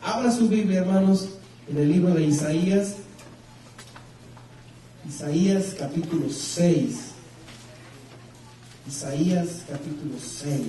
Abra su Biblia, hermanos, en el libro de Isaías. Isaías capítulo 6. Isaías capítulo 6.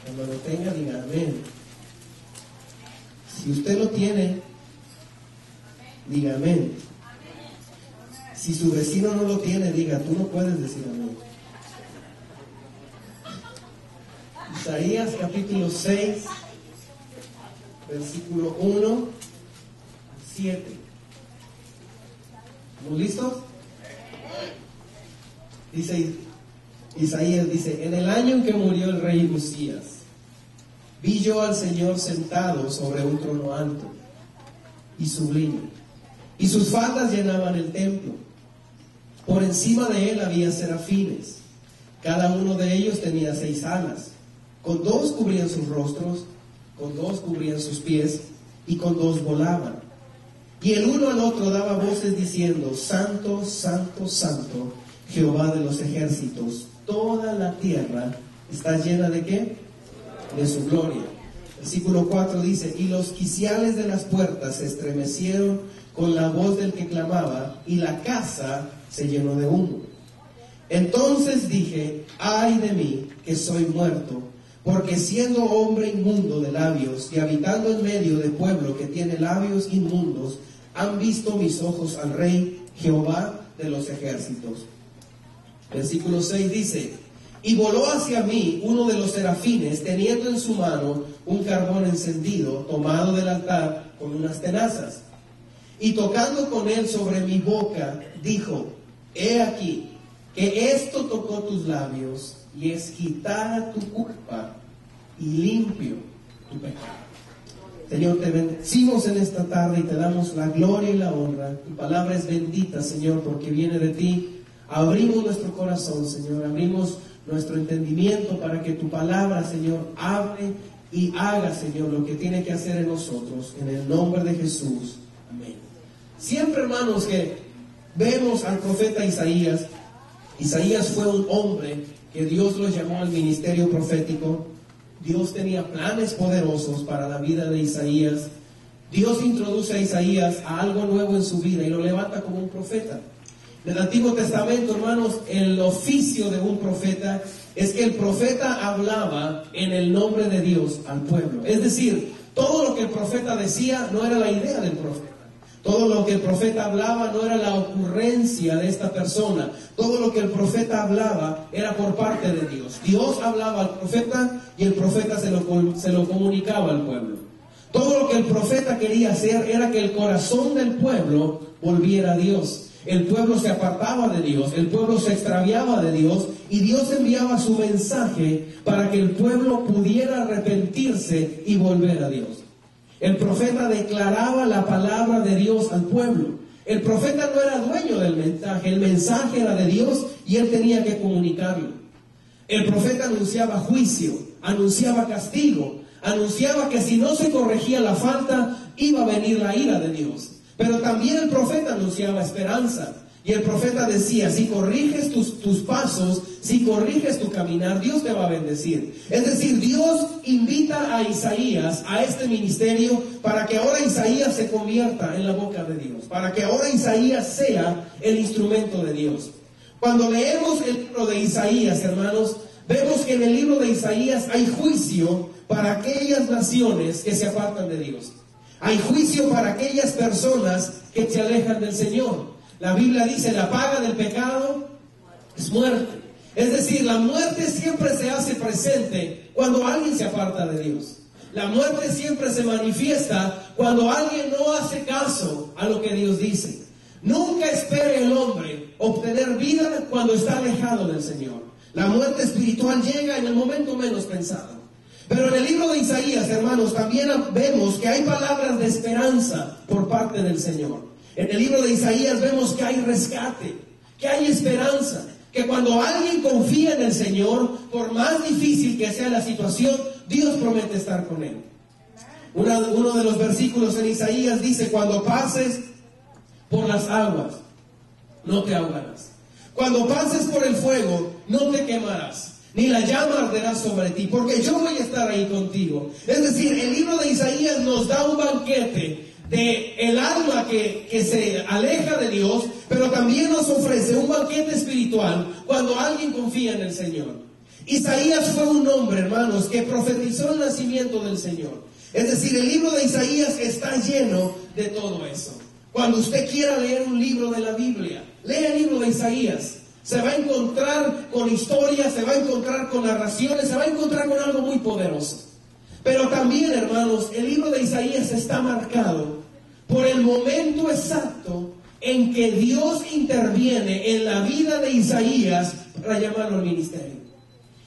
Cuando lo tenga, diga amén. Si usted lo tiene, diga amén. Si su vecino no lo tiene, diga, tú no puedes decir amén. Isaías capítulo 6, versículo 1 al 7. ¿Estamos listos? Dice Isaías, dice: en el año en que murió el rey Uzías, vi yo al Señor sentado sobre un trono alto y sublime, y sus faldas llenaban el templo. Por encima de él había serafines, cada uno de ellos tenía 6 alas, con 2 cubrían sus rostros, con 2 cubrían sus pies, y con 2 volaban. Y el uno al otro daba voces diciendo: Santo, Santo, Santo, Jehová de los ejércitos, toda la tierra está llena ¿de qué? De su gloria. Versículo 4 dice: y los quiciales de las puertas se estremecieron con la voz del que clamaba, y la casa se llenó de humo. Entonces dije: ay de mí, que soy muerto, porque siendo hombre inmundo de labios y habitando en medio de pueblo que tiene labios inmundos, han visto mis ojos al Rey, Jehová de los ejércitos. Versículo 6 dice: y voló hacia mí uno de los serafines, teniendo en su mano un carbón encendido, tomado del altar con unas tenazas. Y tocando con él sobre mi boca, dijo: he aquí, que esto tocó tus labios, y es quitada tu culpa, y limpio tu pecado. Señor, te bendecimos en esta tarde y te damos la gloria y la honra. Tu palabra es bendita, Señor, porque viene de ti. Abrimos nuestro corazón, Señor, abrimos nuestro entendimiento para que tu palabra, Señor, hable y haga, Señor, lo que tiene que hacer en nosotros, en el nombre de Jesús. Amén. Siempre, hermanos, que vemos al profeta Isaías, Isaías fue un hombre que Dios lo llamó al ministerio profético. Dios tenía planes poderosos para la vida de Isaías. Dios introduce a Isaías a algo nuevo en su vida y lo levanta como un profeta. En el Antiguo Testamento, hermanos, el oficio de un profeta es que el profeta hablaba en el nombre de Dios al pueblo. Es decir, todo lo que el profeta decía no era la idea del profeta. Todo lo que el profeta hablaba no era la ocurrencia de esta persona. Todo lo que el profeta hablaba era por parte de Dios. Dios hablaba al profeta y el profeta se lo comunicaba al pueblo. Todo lo que el profeta quería hacer era que el corazón del pueblo volviera a Dios. El pueblo se apartaba de Dios, el pueblo se extraviaba de Dios, y Dios enviaba su mensaje para que el pueblo pudiera arrepentirse y volver a Dios. El profeta declaraba la palabra de Dios al pueblo. El profeta no era dueño del mensaje, el mensaje era de Dios y él tenía que comunicarlo. El profeta anunciaba juicio, anunciaba castigo, anunciaba que si no se corregía la falta, iba a venir la ira de Dios. Pero también el profeta anunciaba esperanza. Y el profeta decía: si corriges tus pasos, si corriges tu caminar, Dios te va a bendecir. Es decir, Dios invita a Isaías a este ministerio para que ahora Isaías se convierta en la boca de Dios, para que ahora Isaías sea el instrumento de Dios. Cuando leemos el libro de Isaías, hermanos, vemos que en el libro de Isaías hay juicio para aquellas naciones que se apartan de Dios. Hay juicio para aquellas personas que se alejan del Señor. La Biblia dice: la paga del pecado es muerte. Es decir, la muerte siempre se hace presente cuando alguien se aparta de Dios. La muerte siempre se manifiesta cuando alguien no hace caso a lo que Dios dice. Nunca espere el hombre obtener vida cuando está alejado del Señor. La muerte espiritual llega en el momento menos pensado. Pero en el libro de Isaías, hermanos, también vemos que hay palabras de esperanza por parte del Señor. En el libro de Isaías vemos que hay rescate, que hay esperanza, que cuando alguien confía en el Señor, por más difícil que sea la situación, Dios promete estar con él. Uno de los versículos en Isaías dice: cuando pases por las aguas, no te ahogarás. Cuando pases por el fuego, no te quemarás. ni la llama arderá sobre ti, porque yo voy a estar ahí contigo. Es decir, el libro de Isaías nos da un banquete de el alma que se aleja de Dios, pero también nos ofrece un banquete espiritual cuando alguien confía en el Señor. Isaías fue un hombre, hermanos, que profetizó el nacimiento del Señor. Es decir, el libro de Isaías está lleno de todo eso. Cuando usted quiera leer un libro de la Biblia, lea el libro de Isaías. Se va a encontrar con historias, se va a encontrar con narraciones, se va a encontrar con algo muy poderoso. Pero también, hermanos, el libro de Isaías está marcado por el momento exacto en que Dios interviene en la vida de Isaías para llamarlo al ministerio.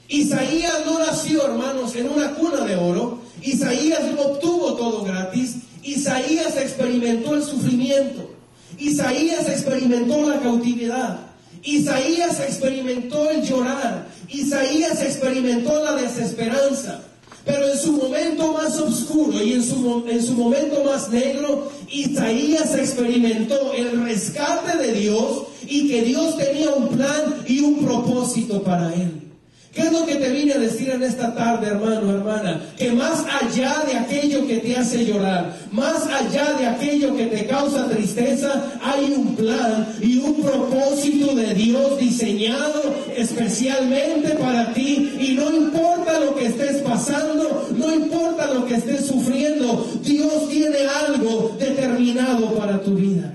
Isaías no nació, hermanos, en una cuna de oro. Isaías no obtuvo todo gratis. Isaías experimentó el sufrimiento. Isaías experimentó la cautividad. Isaías experimentó el llorar. Isaías experimentó la desesperanza. Pero en su momento más oscuro y en su momento más negro, Isaías experimentó el rescate de Dios y que Dios tenía un plan y un propósito para él. ¿Qué es lo que te vine a decir en esta tarde, hermano, hermana? Que más allá de aquello que te hace llorar, más allá de aquello que te causa tristeza, hay un plan y un propósito de Dios diseñado especialmente para ti. Y no importa lo que estés pasando, no importa lo que estés sufriendo, Dios tiene algo determinado para tu vida.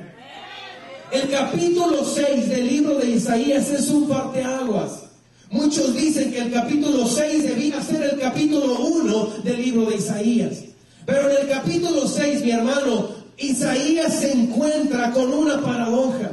El capítulo 6 del libro de Isaías es un parteaguas. Muchos dicen que el capítulo 6 debía ser el capítulo 1 del libro de Isaías. Pero en el capítulo 6, mi hermano, Isaías se encuentra con una paradoja.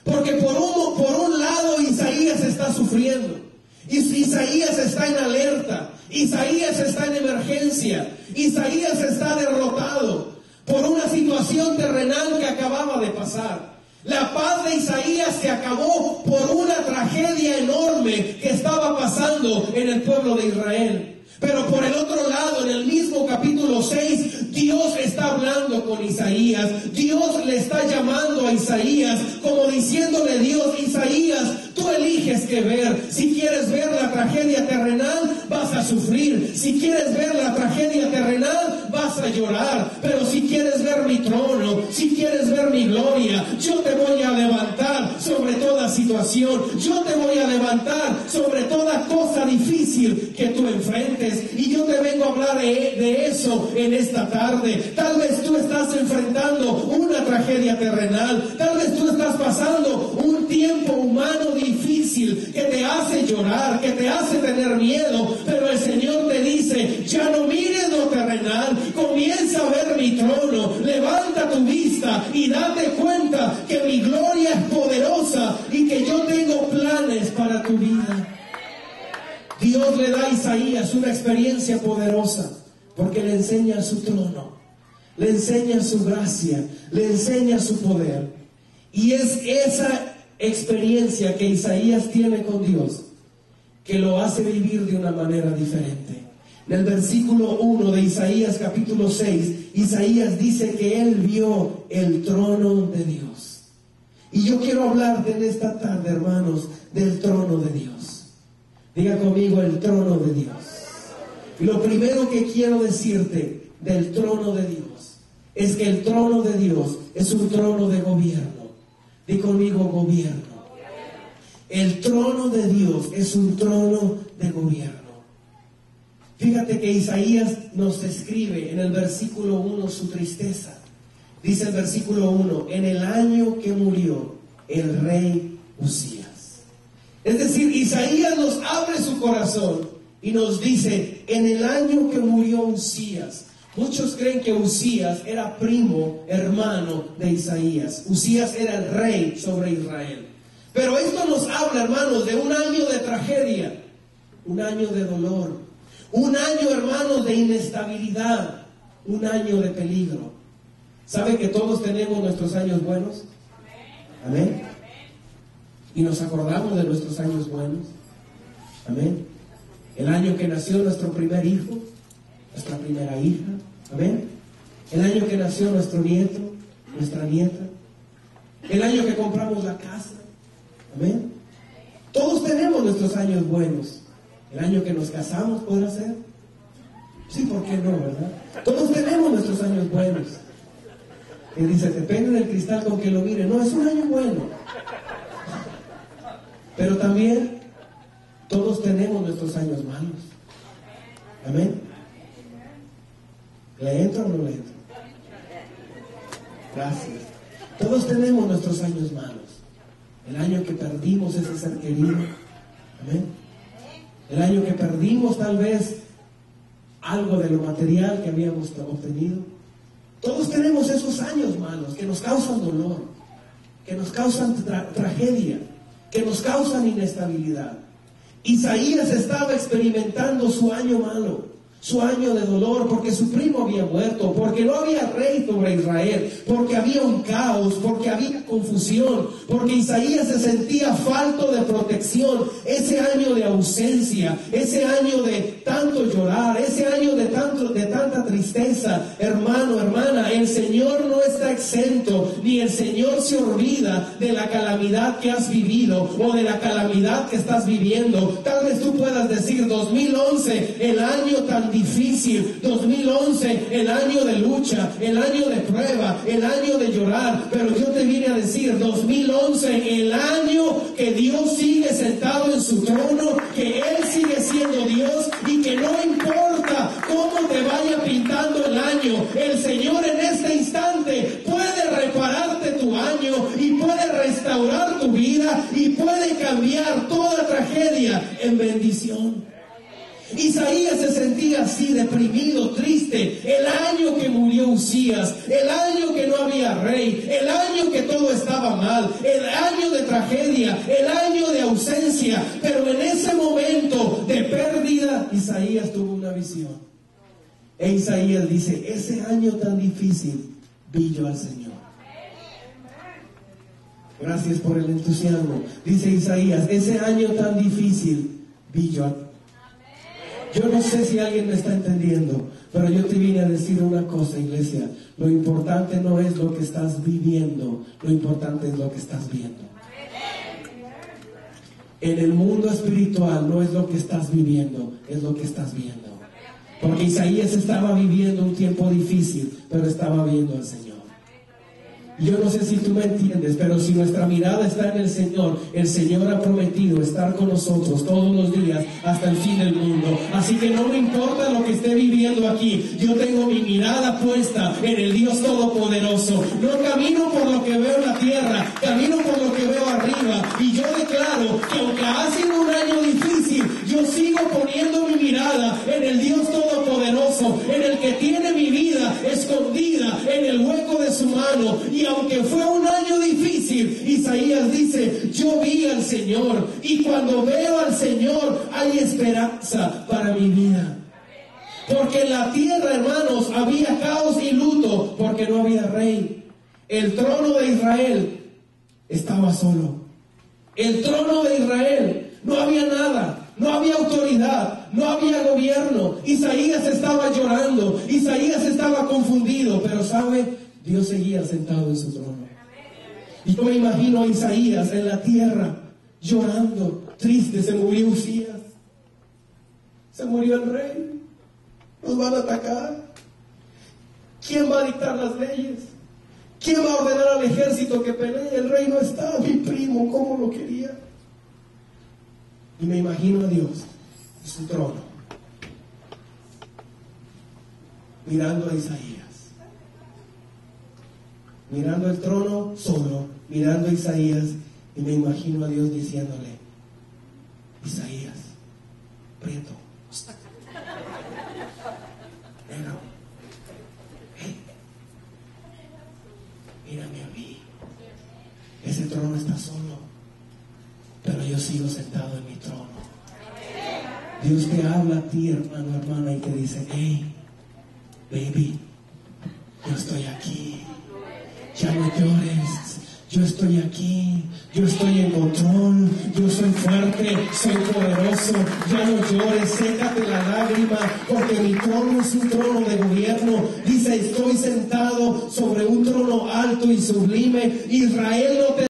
Porque por un lado Isaías está sufriendo. Isaías está en alerta. Isaías está en emergencia. Isaías está derrotado por una situación terrenal que acababa de pasar. La paz de Isaías se acabó por una tragedia enorme que estaba pasando en el pueblo de Israel. Pero por el otro lado, en el mismo capítulo 6, Dios está hablando con Isaías. Dios le está llamando a Isaías, como diciéndole Dios: Isaías, tú eliges qué ver. Si quieres ver la tragedia terrenal, vas a sufrir. Si quieres ver la tragedia terrenal, vas a llorar. Pero si quieres ver mi trono, si quieres ver mi gloria, yo te voy a levantar sobre toda situación. Yo te voy a levantar sobre toda cosa difícil que tú enfrentes. Y yo te vengo a hablar de eso en esta tarde. Tal vez tú estás enfrentando una tragedia terrenal. Tal vez tú estás pasando un tiempo humano difícil que te hace llorar, que te hace tener miedo. Pero el Señor te dice: ya no mires lo terrenal, comienza a ver mi trono. Levanta tu vista y date cuenta que mi gloria es poderosa y que yo tengo planes para tu vida. Dios le da a Isaías una experiencia poderosa porque le enseña su trono, le enseña su gracia, le enseña su poder. Y es esa experiencia que Isaías tiene con Dios que lo hace vivir de una manera diferente. En el versículo 1 de Isaías capítulo 6, Isaías dice que él vio el trono de Dios. Y yo quiero hablarte en esta tarde, hermanos, del trono de Dios. Diga conmigo: el trono de Dios. Y lo primero que quiero decirte del trono de Dios es que el trono de Dios es un trono de gobierno. Diga conmigo: gobierno. El trono de Dios es un trono de gobierno. Fíjate que Isaías nos describe en el versículo 1 su tristeza. Dice el versículo 1: en el año que murió el rey Usías. Es decir, Isaías nos abre su corazón y nos dice: en el año que murió Usías. Muchos creen que Usías era primo, hermano de Isaías. Usías era el rey sobre Israel. Pero esto nos habla, hermanos, de un año de tragedia, un año de dolor, un año, hermanos, de inestabilidad, un año de peligro. ¿Sabe que todos tenemos nuestros años buenos? Amén. Y nos acordamos de nuestros años buenos. Amén. El año que nació nuestro primer hijo, nuestra primera hija. Amén. El año que nació nuestro nieto, nuestra nieta. El año que compramos la casa. Amén. Todos tenemos nuestros años buenos. El año que nos casamos, ¿podrá ser? Sí, ¿por qué no, verdad? Todos tenemos nuestros años buenos. Y dice, depende del cristal con que lo mire. No, es un año bueno. Pero también todos tenemos nuestros años malos. Amén. ¿Le entro o no le entro? Gracias. Todos tenemos nuestros años malos. El año que perdimos ese ser querido. Amén. El año que perdimos tal vez algo de lo material que habíamos obtenido. Todos tenemos esos años malos que nos causan dolor, que nos causan tragedia, que nos causan inestabilidad. Isaías estaba experimentando su año malo, su año de dolor, porque su primo había muerto, porque no había rey sobre Israel, porque había un caos, porque había confusión, porque Isaías se sentía falto de protección. Ese año de ausencia, ese año de tanto llorar, ese año de tanta tristeza. Hermano, hermana, el Señor no está exento, ni el Señor se olvida de la calamidad que has vivido o de la calamidad que estás viviendo. Tal vez tú puedas decir 2011, el año tan difícil, 2011, el año de lucha, el año de prueba, el año de llorar, pero yo te vine a decir 2011, el año que Dios sigue sentado en su trono, que Él sigue siendo Dios y que no importa cómo te vaya pintando el año, el Señor en este instante puede repararte tu año y puede restaurar tu vida y puede cambiar toda tragedia en bendición. Isaías se sentía así, deprimido, triste. El año que murió Usías, el año que no había rey, el año que todo estaba mal, el año de tragedia, el año de ausencia. Pero en ese momento de pérdida, Isaías tuvo una visión. E Isaías dice, ese año tan difícil, vi yo al Señor. Gracias por el entusiasmo. Dice Isaías, ese año tan difícil, vi yo al Señor. Yo no sé si alguien me está entendiendo, pero yo te vine a decir una cosa, iglesia. Lo importante no es lo que estás viviendo, lo importante es lo que estás viendo. En el mundo espiritual no es lo que estás viviendo, es lo que estás viendo. Porque Isaías estaba viviendo un tiempo difícil, pero estaba viendo al Señor. Yo no sé si tú me entiendes, pero si nuestra mirada está en el Señor ha prometido estar con nosotros todos los días hasta el fin del mundo. Así que no me importa lo que esté viviendo aquí, yo tengo mi mirada puesta en el Dios Todopoderoso. No camino por lo que veo en la tierra, camino por lo que veo arriba. Y yo declaro que aunque ha sido un año difícil, yo sigo poniendo mi mirada en el Dios Todopoderoso, en el que tiene mi vida escondida en el hueco de su mano. Y aunque fue un año difícil, Isaías dice, yo vi al Señor, y cuando veo al Señor hay esperanza para mi vida. Porque en la tierra, hermanos, había caos y luto, porque no había rey. El trono de Israel estaba solo. El trono de Israel, no había nada, no había autoridad, no había gobierno. Isaías estaba llorando, Isaías estaba confundido, pero ¿sabe? Dios seguía sentado en su trono. Y yo me imagino a Isaías en la tierra, llorando, triste. Se murió Usías, se murió el rey, nos van a atacar. ¿Quién va a dictar las leyes? ¿Quién va a ordenar al ejército que pelee? El rey no está, mi primo, ¿cómo lo quería? Y me imagino a Dios en su trono, mirando a Isaías. Mirando el trono solo, mirando a Isaías, y me imagino a Dios diciéndole, Isaías, prieto, negro, hey, mírame a mí. Ese trono está solo, pero yo sigo sentado en mi trono. Dios te habla a ti, hermano, hermana, y te dice, hey, baby, yo estoy aquí. Ya no llores, yo estoy aquí, yo estoy en control, yo soy fuerte, soy poderoso. Ya no llores, sécate la lágrima, porque mi trono es un trono de gobierno. Dice, estoy sentado sobre un trono alto y sublime. Israel no te